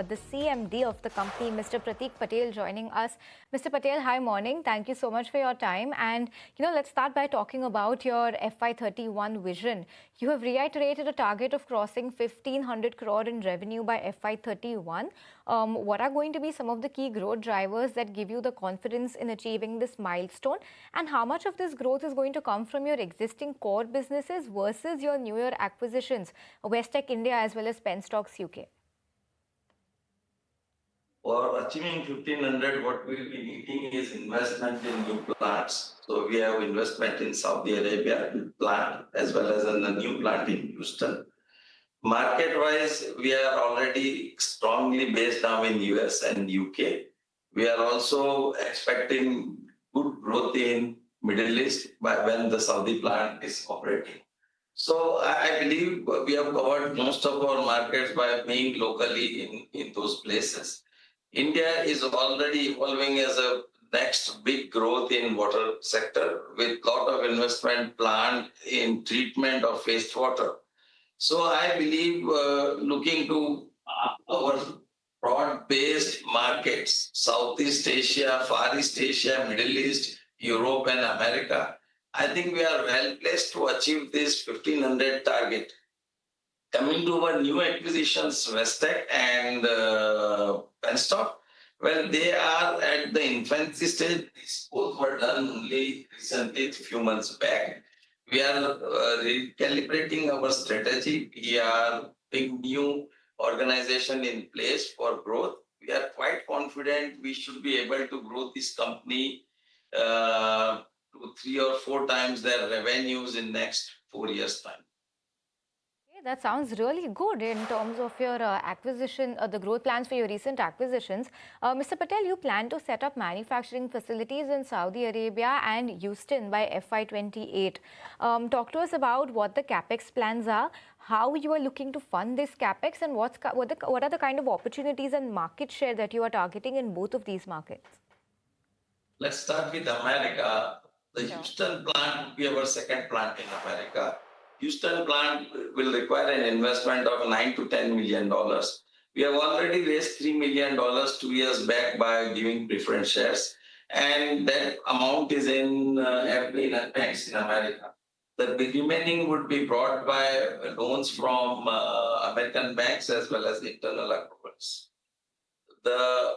the CMD of the company, Mr. Pratik Patel, joining us. Mr. Patel, hi, morning. Thank you so much for your time. And, let's start by talking about your FY31 vision. You have reiterated a target of crossing 1,500 crore in revenue by FY31. What are going to be some of the key growth drivers that give you the confidence in achieving this milestone? And how much of this growth is going to come from your existing core businesses versus your newer acquisitions, Westech India as well as Penstocks UK? For achieving 1500, what we'll be needing is investment in new plants. So we have investment in Saudi Arabia plant as well as in a new plant in Houston. Market-wise, we are already strongly based now in US and UK. We are also expecting good growth in Middle East by when the Saudi plant is operating. So I believe we have covered most of our markets by being locally in those places. India is already evolving as a next big growth in water sector with lot of investment planned in treatment of wastewater. So I believe looking to our broad-based markets, Southeast Asia, Far East Asia, Middle East, Europe and America, I think we are well placed to achieve this 1500 target. Coming to our new acquisitions, Westech and Penstock, well, they are at the infancy stage. These both were done only recently, a few months back. We are recalibrating our strategy. We are putting new organization in place for growth. We are quite confident we should be able to grow this company to 3 or 4 times their revenues in next 4 years' time. That sounds really good in terms of your acquisition, the growth plans for your recent acquisitions. Mr. Patel, you plan to set up manufacturing facilities in Saudi Arabia and Houston by FY28. Talk to us about what the capex plans are, how you are looking to fund this capex, and what are the kind of opportunities and market share that you are targeting in both of these markets. Let's start with America. The Houston plant will be our second plant in America. Houston plant will require an investment of $9 to $10 million. We have already raised $3 million 2 years back by giving preference shares, and that amount is in banks in America. The remaining would be brought by loans from American banks as well as internal accruals. The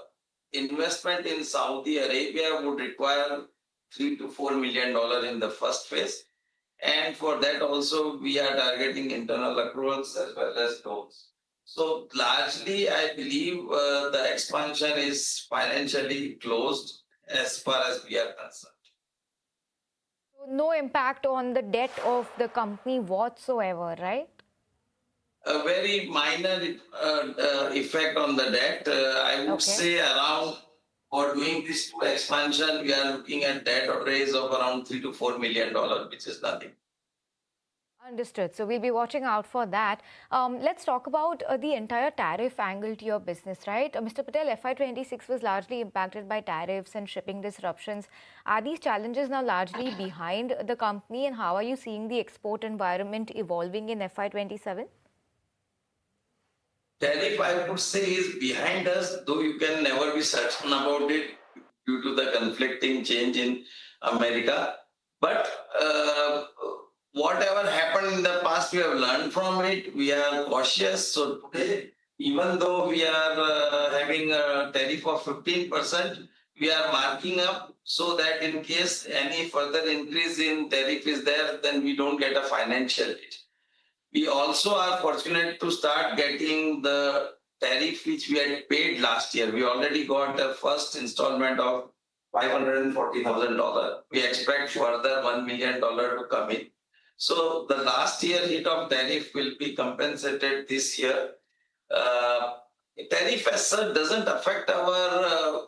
investment in Saudi Arabia would require $3 to $4 million in the first phase. And for that also, we are targeting internal accruals as well as loans. So largely, I believe the expansion is financially closed as far as we are concerned. So no impact on the debt of the company whatsoever, right? A very minor effect on the debt. I would say around, for doing this expansion, we are looking at debt raise of around $3 to $4 million, which is nothing. Understood. So we'll be watching out for that. Let's talk about the entire tariff angle to your business, right? Mr. Patel, FY26 was largely impacted by tariffs and shipping disruptions. Are these challenges now largely behind the company, and how are you seeing the export environment evolving in FY27? Tariff, I would say, is behind us, though you can never be certain about it due to the conflicting change in America. But whatever happened in the past, we have learned from it. We are cautious. So today, even though we are having a tariff of 15%, we are marking up so that in case any further increase in tariff is there, then we don't get a financial hit. We also are fortunate to start getting the tariff which we had paid last year. We already got a first installment of $540,000. We expect further $1 million to come in. So the last year hit of tariff will be compensated this year. Tariff as such doesn't affect our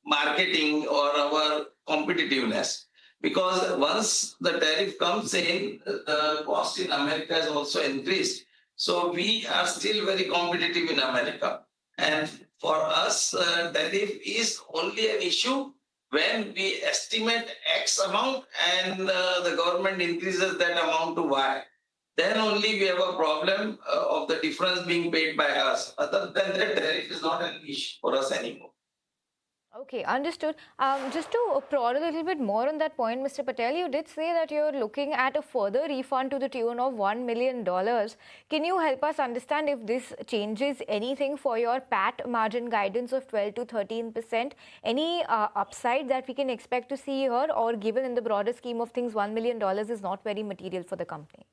marketing or our competitiveness. Because once the tariff comes in, the cost in America has also increased. So we are still very competitive in America. And for us, tariff is only an issue when we estimate X amount and the government increases that amount to Y. then only we have a problem of the difference being paid by us. Other than that, tariff is not an issue for us anymore. Okay, understood. Just to prod a little bit more on that point, Mr. Patel, you did say that you're looking at a further refund to the tune of $1 million. Can you help us understand if this changes anything for your PAT margin guidance of 12 to 13%? Any upside that we can expect to see here, or given in the broader scheme of things, $1 million is not very material for the company?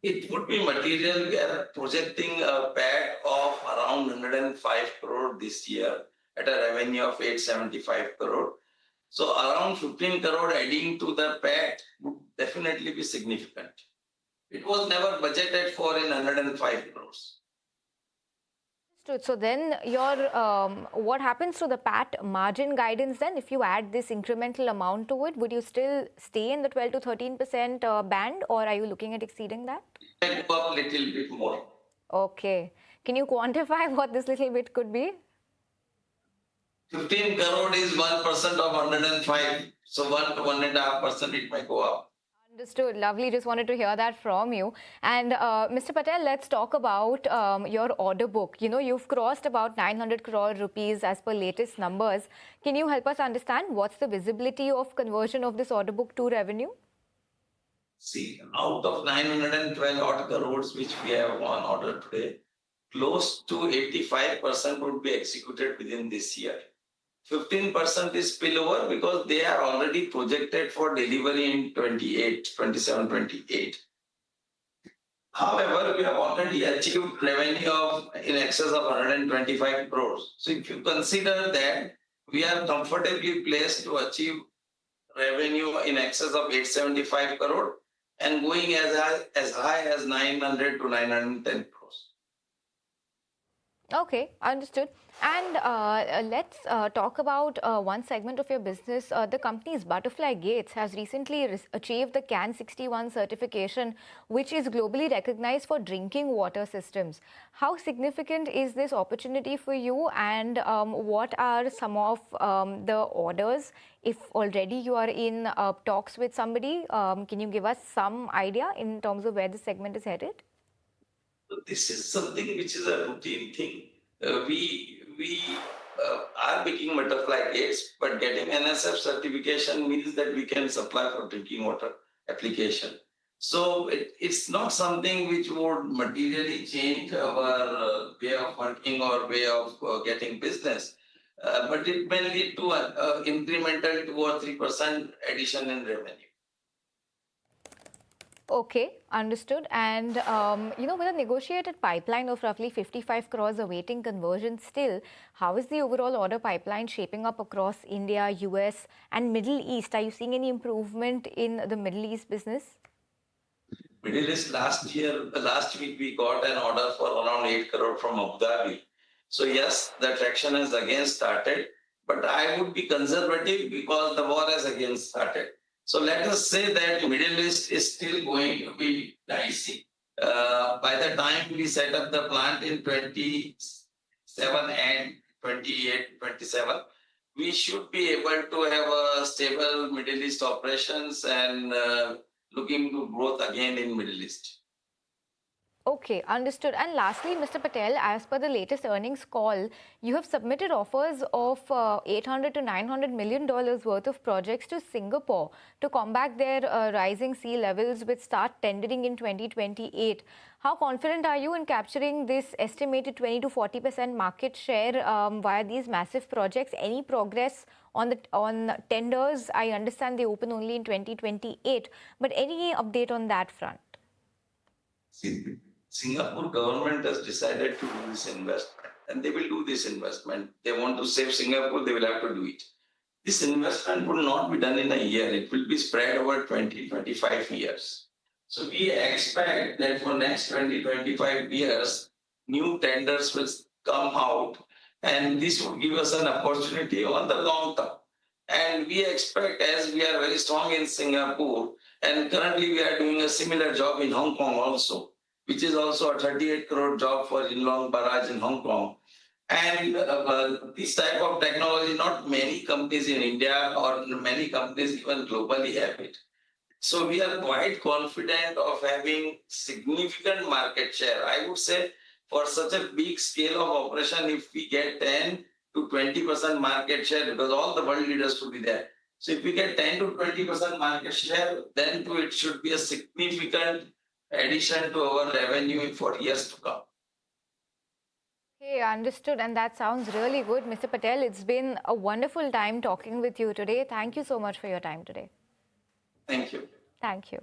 It would be material. We are projecting a PAT of around 105 crore this year at a revenue of 875 crore. So around 15 crore adding to the PAT would definitely be significant. It was never budgeted for in 105 crores. Understood. So then your what happens to the PAT margin guidance then? If you add this incremental amount to it, would you still stay in the 12 to 13% band, or are you looking at exceeding that? It can go up a little bit more. Okay. Can you quantify what this little bit could be? 15 crore is 1% of 105. So 1 to 1.5% it may go up. Understood. Lovely. Just wanted to hear that from you. And Mr. Patel, let's talk about your order book. You know, you've crossed about 900 crore rupees as per latest numbers. Can you help us understand what's the visibility of conversion of this order book to revenue? See, out of 912 odd crores which we have on order today, close to 85% would be executed within this year. 15% is spillover because they are already projected for delivery in 28, 27, 28. However, we have already achieved revenue of in excess of 125 crores. So if you consider that, we are comfortably placed to achieve revenue in excess of 875 crore and going as high as 900 to 910 crores. Okay, understood. And let's talk about one segment of your business. The company's Butterfly Gates has recently achieved the CAN 61 certification, which is globally recognized for drinking water systems. How significant is this opportunity for you, and what are some of the orders? If already you are in talks with somebody, can you give us some idea in terms of where the segment is headed? This is something which is a routine thing. We are making butterfly gates, but getting NSF certification means that we can supply for drinking water application. So it's not something which would materially change our way of working or way of getting business, but it may lead to an incremental 2 or 3% addition in revenue. Okay, understood. And you know, with a negotiated pipeline of roughly 55 crores awaiting conversion still, how is the overall order pipeline shaping up across India, US, and Middle East? Are you seeing any improvement in the Middle East business? Middle East last week we got an order for around 8 crore from Abu Dhabi. So yes, the traction has again started, but I would be conservative because the war has again started. So let us say that Middle East is still going to be dicey. By the time we set up the plant in 27 and 28, 27, we should be able to have a stable Middle East operations and looking to growth again in Middle East. Okay, understood. And lastly, Mr. Patel, as per the latest earnings call, you have submitted offers of 800 to 900 million dollars worth of projects to Singapore to combat their rising sea levels, which start tendering in 2028. How confident are you in capturing this estimated 20 to 40% market share via these massive projects? Any progress on tenders? I understand they open only in 2028, but any update on that front? Singapore government has decided to do this investment, and they will do this investment. They want to save Singapore, they will have to do it. This investment will not be done in a year. It will be spread over 20, 25 years. So we expect that for next 20, 25 years, new tenders will come out, and this will give us an opportunity on the long term. And we expect, as we are very strong in Singapore, and currently we are doing a similar job in Hong Kong also, which is also a 38 crore job for Inlong Barrage in Hong Kong. And this type of technology, not many companies in India or many companies even globally have it. So we are quite confident of having significant market share. I would say for such a big scale of operation, if we get 10 to 20% market share, because all the world leaders would be there. So if we get 10 to 20% market share, then too it should be a significant addition to our revenue for years to come. Okay, understood. And that sounds really good. Mr. Patel, it's been a wonderful time talking with you today. Thank you so much for your time today. Thank you. Thank you.